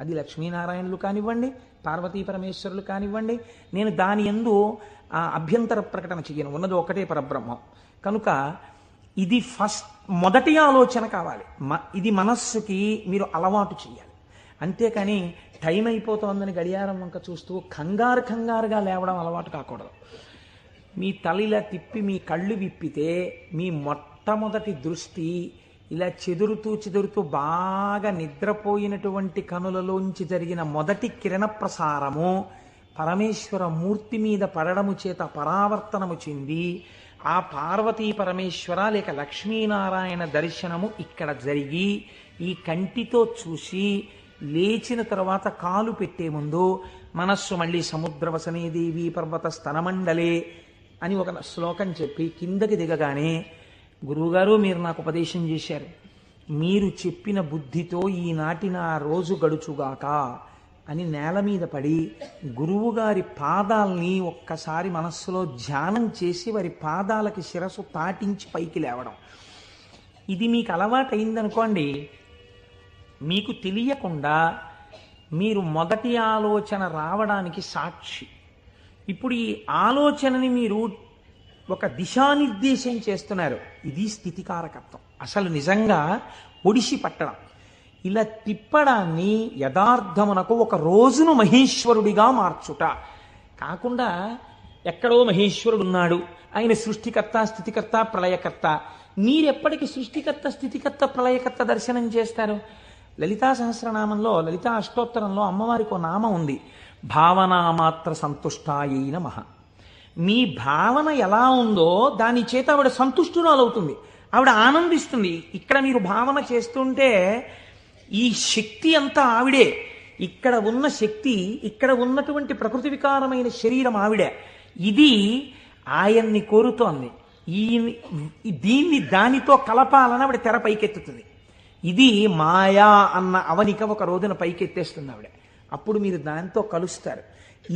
అది లక్ష్మీనారాయణులు కానివ్వండి, పార్వతీ పరమేశ్వరులు కానివ్వండి. నేను దాని యందు అభ్యంతర ప్రకటన చెయ్యను, ఉన్నది ఒకటే పరబ్రహ్మం. కనుక ఇది మొదటి ఆలోచన కావాలి. ఇది మనస్సుకి మీరు అలవాటు చేయాలి. అంతేకాని టైం అయిపోతోందని గడియారం వంక చూస్తూ కంగారుగా లేవడం అలవాటు కాకూడదు. మీ తల తిప్పి మీ కళ్ళు విప్పితే మీ మొట్టమొదటి దృష్టి ఇలా చెదురుతూ బాగా నిద్రపోయినటువంటి కనులలోంచి జరిగిన మొదటి కిరణ ప్రసారము పరమేశ్వర మూర్తి మీద పడడము చేత పరావర్తనము చెంది ఆ పార్వతీ పరమేశ్వర లేక లక్ష్మీనారాయణ దర్శనము ఇక్కడ జరిగి ఈ కంటితో చూసి లేచిన తర్వాత కాలు పెట్టే ముందు మనస్సు మళ్ళీ సముద్రవసనే దేవి పర్వత స్తనమండలే అని ఒక శ్లోకం చెప్పి కిందకి దిగగానే, గురువుగారు మీరు నాకు ఉపదేశం చేశారు, మీరు చెప్పిన బుద్ధితో ఈనాటి నా రోజు గడుచుగాక అని నేల మీద పడి గురువుగారి పాదాల్ని ఒక్కసారి మనస్సులో ధ్యానం చేసి వారి పాదాలకి శిరస్సు తాటించి పైకి లేవడం. ఇది మీకు అలవాటైందనుకోండి, మీకు తెలియకుండా మీరు మొదటి ఆలోచన రావడానికి సాక్షి. ఇప్పుడు ఈ ఆలోచనని మీరు ఒక దిశానిర్దేశం చేస్తున్నారు. ఇది స్థితికారకత్వం. అసలు నిజంగా ఒడిసి పట్టడం, ఇలా తిప్పడాన్ని యథార్థమునకు ఒక రోజును మహేశ్వరుడిగా మార్చుట కాకుండా, ఎక్కడో మహేశ్వరుడు ఉన్నాడు, ఆయన సృష్టికర్త స్థితికర్త ప్రళయకర్త. మీరెప్పటికీ సృష్టికర్త స్థితికర్త ప్రళయకర్త దర్శనం చేస్తారు? లలితా సహస్రనామంలో లలితా అష్టోత్తరంలో అమ్మవారికి ఒక నామం ఉంది, భావనామాత్ర సంతుష్టాయై నమః. మీ భావన ఎలా ఉందో దాని చేత ఆవిడ సంతుష్టురాలవుతుంది, ఆవిడ ఆనందిస్తుంది. ఇక్కడ మీరు భావన చేస్తుంటే ఈ శక్తి అంతా ఆవిడే. ఇక్కడ ఉన్న శక్తి, ఇక్కడ ఉన్నటువంటి ప్రకృతి వికారమైన శరీరం ఆవిడే. ఇది ఆయన్ని కోరుతోంది. దీన్ని దానితో కలపాలని ఆవిడ తెర పైకెత్తుతుంది. ఇది మాయా అన్న అవనిక ఒక రోజున పైకెత్తేస్తుంది ఆవిడ. అప్పుడు మీరు దాంతో కలుస్తారు.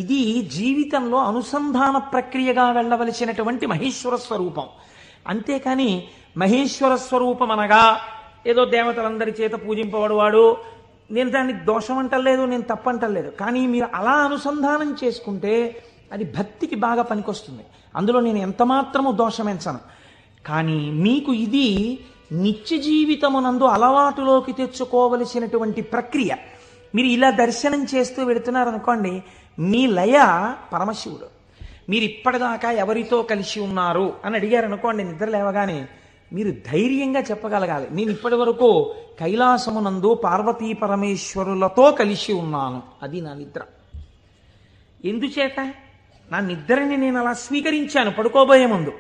ఇది జీవితంలో అనుసంధాన ప్రక్రియగా వెళ్ళవలసినటువంటి మహేశ్వర స్వరూపం. అంతేకాని మహేశ్వర స్వరూపం అనగా ఏదో దేవతలందరి చేత పూజింపబడువాడు, నేను దాన్ని దోషం అంటలేదు, నేను తప్పంటలేదు. కానీ మీరు అలా అనుసంధానం చేసుకుంటే అది భక్తికి బాగా పనికొస్తుంది. అందులో నేను ఎంతమాత్రము దోషమెంచను. కానీ మీకు ఇది నిత్య జీవితమునందు అలవాటులోకి తెచ్చుకోవలసినటువంటి ప్రక్రియ. మీరు ఇలా దర్శనం చేస్తూ వెళుతున్నారనుకోండి, మీ లయ పరమశివుడు. మీరు ఇప్పటిదాకా ఎవరితో కలిసి ఉన్నారు అని అడిగారనుకోండి, నిద్ర లేవగానే మీరు ధైర్యంగా చెప్పగలగాలి, నేను ఇప్పటి వరకు కైలాసమునందు పార్వతీ పరమేశ్వరులతో కలిసి ఉన్నాను. అది నా నిద్ర. ఎందుచేత? నా నిద్రని నేను అలా స్వీకరించాను పడుకోబోయే ముందు.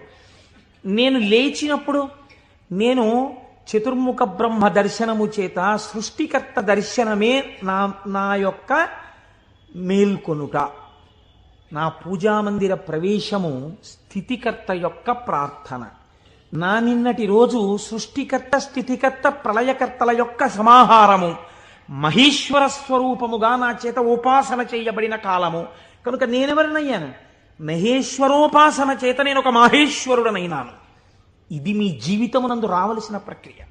నేను లేచినప్పుడు నేను చతుర్ముఖ బ్రహ్మ దర్శనము చేత సృష్టికర్త దర్శనమే నా యొక్క మేల్కొనుట. నా పూజామందిర ప్రవేశము స్థితికర్త యొక్క ప్రార్థన. నా నిన్నటి రోజు సృష్టికర్త స్థితికర్త ప్రళయకర్తల యొక్క సమాహారము, మహేశ్వర స్వరూపముగా నా చేత ఉపాసన చేయబడిన కాలము. కనుక నేనెవరినయ్యాను? మహేశ్వరోపాసన చేత నేను ఒక మహేశ్వరుడనైనాను. ఇది మీ జీవితమునందు రావలసిన ప్రక్రియ.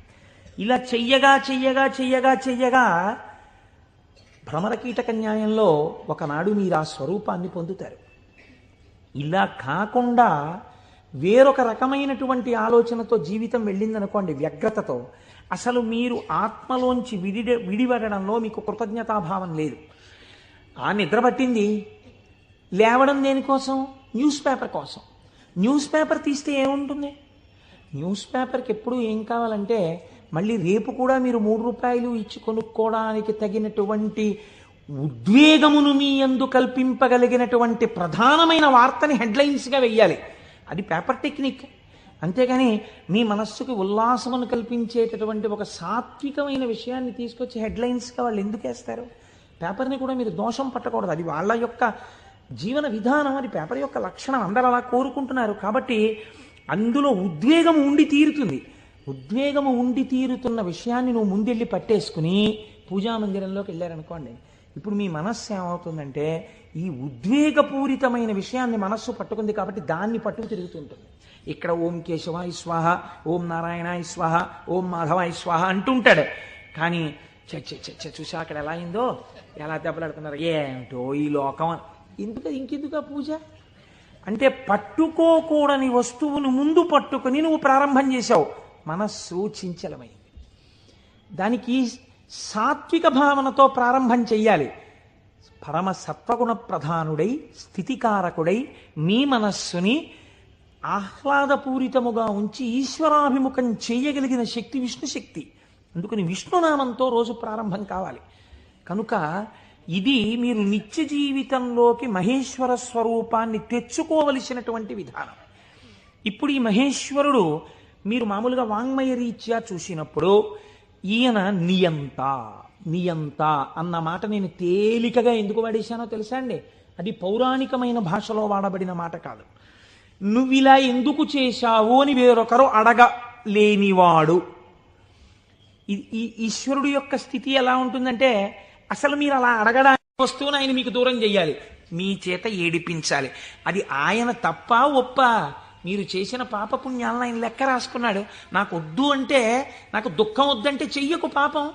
ఇలా చెయ్యగా భ్రమరకీటక న్యాయంలో ఒకనాడు మీరు ఆ స్వరూపాన్ని పొందుతారు. ఇలా కాకుండా వేరొక రకమైనటువంటి ఆలోచనతో జీవితం వెళ్ళిందనుకోండి, వ్యగ్రతతో, అసలు మీరు ఆత్మలోంచి విడిపడడంలో మీకు కృతజ్ఞతాభావం లేదు. ఆ నిద్ర పట్టింది, లేవడం దేనికోసం? న్యూస్ పేపర్ కోసం. న్యూస్ పేపర్ తీస్తే ఏముంటుంది? న్యూస్ పేపర్కి ఎప్పుడు ఏం కావాలంటే మళ్ళీ రేపు కూడా మీరు 3 రూపాయలు ఇచ్చి కొనుక్కోవడానికి తగినటువంటి ఉద్వేగమును మీ యందు కల్పింపగలిగినటువంటి ప్రధానమైన వార్తని హెడ్లైన్స్గా వెయ్యాలి. అది పేపర్ టెక్నిక్. అంతేగాని మీ మనస్సుకి ఉల్లాసమును కల్పించేటటువంటి ఒక సాత్వికమైన విషయాన్ని తీసుకొచ్చి హెడ్లైన్స్గా వాళ్ళు ఎందుకు వేస్తారు? పేపర్ని కూడా మీరు దోషం పట్టకూడదు. అది వాళ్ళ యొక్క జీవన విధానం, అది పేపర్ యొక్క లక్షణం. అందరూ అలా కోరుకుంటున్నారు. కాబట్టి అందులో ఉద్వేగం ఉండి తీరుతుంది. ఉద్వేగము ఉండి తీరుతున్న విషయాన్ని నువ్వు ముందెళ్ళి పట్టేసుకుని పూజామందిరంలోకి వెళ్ళారనుకోండి, ఇప్పుడు మీ మనస్సు ఏమవుతుందంటే ఈ ఉద్వేగపూరితమైన విషయాన్ని మనస్సు పట్టుకుంది కాబట్టి దాన్ని పట్టుకు తిరుగుతుంటుంది. ఇక్కడ ఓం కేశవాయ స్వాహ, ఓం నారాయణాయ స్వాహ, ఓం మాధవాయ స్వాహ అంటుంటాడు. కానీ చూసా అక్కడ ఎలా అయిందో, ఎలా దెబ్బలాడుతున్నారు, ఏమిటో ఈ లోకం. ఇంకెందుకు ఆ పూజ అంటే పట్టుకోకూడని వస్తువును ముందు పట్టుకుని నువ్వు ప్రారంభం చేశావు. మనస్సు చించలమైంది. దానికి సాత్విక భావనతో ప్రారంభం చెయ్యాలి. పరమ సత్వగుణ ప్రధానుడై స్థితికారకుడై మీ మనస్సుని ఆహ్లాదపూరితముగా ఉంచి ఈశ్వరాభిముఖం చేయగలిగిన శక్తి విష్ణు శక్తి. అందుకని విష్ణునామంతో రోజు ప్రారంభం కావాలి. కనుక ఇది మీరు నిత్య జీవితంలోకి మహేశ్వర స్వరూపాన్ని తెచ్చుకోవలసినటువంటి విధానం. ఇప్పుడు ఈ మహేశ్వరుడు మీరు మామూలుగా వాంగ్మయ రీత్యా చూసినప్పుడు ఈయన నియంత అన్న మాట నేను తేలికగా ఎందుకు వాడేశానో తెలుసా అండి? అది పౌరాణికమైన భాషలో వాడబడిన మాట కాదు. నువ్విలా ఎందుకు చేశావు అని వేరొకరు అడగలేనివాడు. ఈ ఈశ్వరుడు యొక్క స్థితి ఎలా ఉంటుందంటే, అసలు మీరు అలా అడగడానికి వస్తువుని ఆయన మీకు దూరం చెయ్యాలి, మీ చేత ఏడిపించాలి. అది ఆయన తప్ప ఒప్ప? మీరు చేసిన పాపపుణ్యాలను ఆయన లెక్క రాసుకున్నాడు. నాకు వద్దు అంటే, నాకు దుఃఖం వద్దంటే చెయ్యకు పాపం.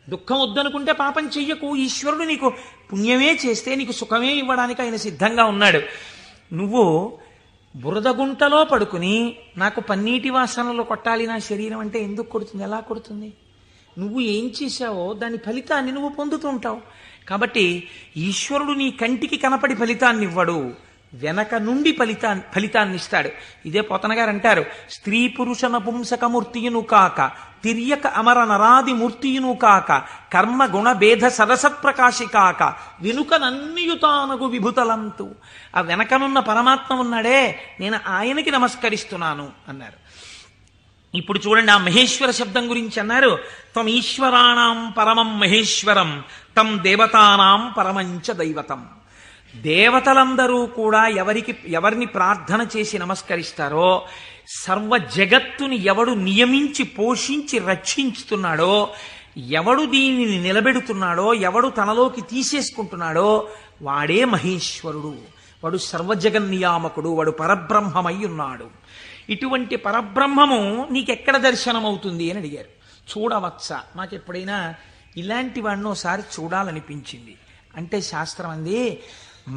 దుఃఖం వద్దనుకుంటే పాపం చెయ్యకు. ఈశ్వరుడు నీకు పుణ్యమే చేస్తే నీకు సుఖమే ఇవ్వడానికి ఆయన సిద్ధంగా ఉన్నాడు. నువ్వు బురదగుంటలో పడుకుని నాకు పన్నీటి వాసనలు కొట్టాలి నా శరీరం అంటే ఎందుకు కొడుతుంది? ఎలా కొడుతుంది? నువ్వు ఏం చేశావో దాని ఫలితాన్ని నువ్వు పొందుతుంటావు. కాబట్టి ఈశ్వరుడు నీ కంటికి కనపడి ఫలితాన్ని ఇవ్వడు, వెనక నుండి ఫలితాన్ని ఇస్తాడు. ఇదే పోతన గారు అంటారు, స్త్రీ పురుష నపుంసకమూర్తియును కాక తిర్యక అమర నరాది మూర్తియును కాక కర్మ గుణ భేద సరసత్ప్రకాశి కాక వెనుకనన్నియుతానగు విభుతలంతు. ఆ వెనకనున్న పరమాత్మ ఉన్నాడే, నేను ఆయనకి నమస్కరిస్తున్నాను అన్నారు. ఇప్పుడు చూడండి, ఆ మహేశ్వర శబ్దం గురించి అన్నారు, త్వం ఈశ్వరాణం పరమం మహేశ్వరం తం దేవతానాం పరమంచ దైవతం. దేవతలందరూ కూడా ఎవరిని ప్రార్థన చేసి నమస్కరిస్తారో, సర్వ జగత్తుని ఎవడు నియమించి పోషించి రక్షించుతున్నాడో, ఎవడు దీనిని నిలబెడుతున్నాడో, ఎవడు తనలోకి తీసేసుకుంటున్నాడో వాడే మహేశ్వరుడు. వాడు సర్వజగన్నియామకుడు, వాడు పరబ్రహ్మమై ఉన్నాడు. ఇటువంటి పరబ్రహ్మము నీకెక్కడ దర్శనమవుతుంది అని అడిగారు. చూడవచ్చా? నాకు ఎప్పుడైనా ఇలాంటి వాడిని ఒకసారి చూడాలనిపించింది అంటే శాస్త్రం అంది,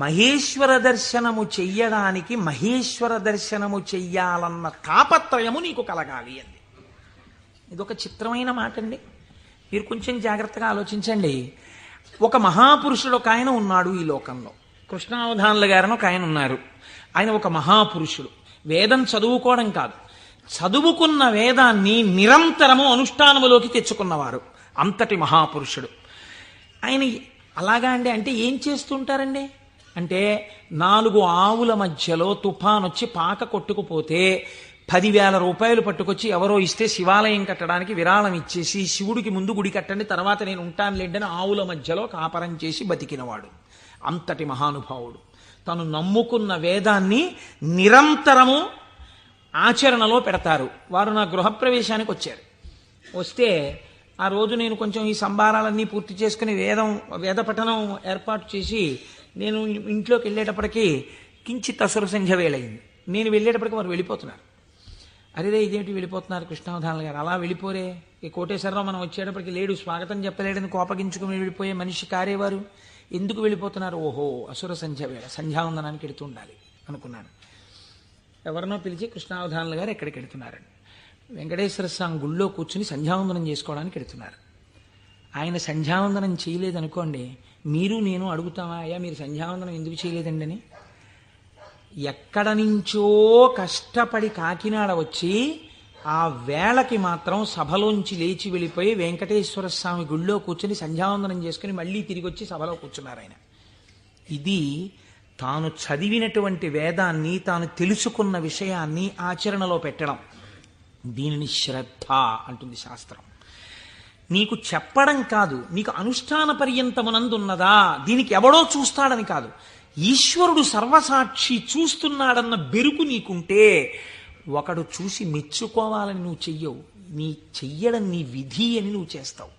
మహేశ్వర దర్శనము చెయ్యడానికి మహేశ్వర దర్శనము చెయ్యాలన్న తాపత్రయము నీకు కలగాలి అంది. ఇదొక చిత్రమైన మాట అండి. మీరు కొంచెం జాగ్రత్తగా ఆలోచించండి. ఒక మహాపురుషుడు ఒక ఆయన ఉన్నాడు ఈ లోకంలో. కృష్ణావధానుల గారని ఒక ఆయన ఉన్నారు. ఆయన ఒక మహాపురుషుడు. వేదం చదువుకోవడం కాదు, చదువుకున్న వేదాన్ని నిరంతరము అనుష్ఠానములోకి తెచ్చుకున్నవారు. అంతటి మహాపురుషుడు ఆయన. అలాగా అండి అంటే ఏం చేస్తుంటారండి అంటే, 4 ఆవుల మధ్యలో తుఫాన్ వచ్చి పాక కొట్టుకుపోతే 10,000 రూపాయలు పట్టుకొచ్చి ఎవరో ఇస్తే శివాలయం కట్టడానికి విరాళం ఇచ్చేసి, శివుడికి ముందు గుడి కట్టండి తర్వాత నేను ఉంటానులేండని ఆవుల మధ్యలో కాపరం చేసి బతికినవాడు. అంతటి మహానుభావుడు. తను నమ్ముకున్న వేదాన్ని నిరంతరము ఆచరణలో పెడతారు. వారు నా గృహప్రవేశానికి వచ్చారు. వస్తే ఆ రోజు నేను కొంచెం ఈ సంభారాలన్నీ పూర్తి చేసుకుని వేద పఠనం ఏర్పాటు చేసి నేను ఇంట్లోకి వెళ్ళేటప్పటికీ కించిత్ అసుర సంధ్య వేళయింది. నేను వెళ్ళేటప్పటికి వారు వెళ్ళిపోతున్నారు. అరేరే ఇదేంటి వెళ్ళిపోతున్నారు కృష్ణావధానులు గారు? అలా వెళ్ళిపోరే, ఈ కోటేశ్వరరావు మనం వచ్చేటప్పటికి లేడు, స్వాగతం చెప్పలేడని కోపగించుకుని వెళ్ళిపోయే మనిషి కారేవారు, ఎందుకు వెళ్ళిపోతున్నారు? ఓహో అసుర సంధ్య వేళ, సంధ్యావందనానికి వెళుతూ ఉండాలి అనుకున్నాను. ఎవరినో పిలిచి కృష్ణావధానులు గారు ఎక్కడికి వెళుతున్నారండి? వెంకటేశ్వర స్వామి గుళ్ళో కూర్చుని సంధ్యావందనం చేసుకోవడానికి వెళుతున్నారు. ఆయన సంధ్యావందనం చేయలేదనుకోండి, మీరు నేను అడుగుతామా, అయ్యా మీరు సంధ్యావందనం ఎందుకు చేయలేదండి అని? ఎక్కడ నుంచో కష్టపడి కాకినాడ వచ్చి ఆ వేళకి మాత్రం సభలోంచి లేచి వెళ్ళిపోయి వెంకటేశ్వర స్వామి గుళ్ళో కూర్చొని సంధ్యావందనం చేసుకుని మళ్ళీ తిరిగి వచ్చి సభలో కూర్చున్నారు ఆయన. ఇది తాను చదివినటువంటి వేదాన్ని, తాను తెలుసుకున్న విషయాన్ని ఆచరణలో పెట్టడం. దీనిని శ్రద్ధ అంటుంది శాస్త్రం. నీకు చెప్పడం కాదు, నీకు అనుష్ఠాన పర్యంతమునందున్నదా, దీనికి ఎవడో చూస్తాడని కాదు, ఈశ్వరుడు సర్వసాక్షి చూస్తున్నాడన్న బెరుకు నీకుంటే ఒకడు చూసి మెచ్చుకోవాలని నువ్వు చెయ్యవు. చెయ్యడం నీ విధి అని నువ్వు చేస్తావు.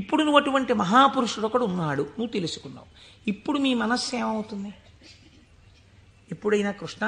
ఇప్పుడు నువ్వు అటువంటి మహాపురుషుడు ఒకడు ఉన్నాడు, నువ్వు తెలుసుకున్నావు. ఇప్పుడు మీ మనస్సు ఏమవుతుంది? ఎప్పుడైనా కృష్ణ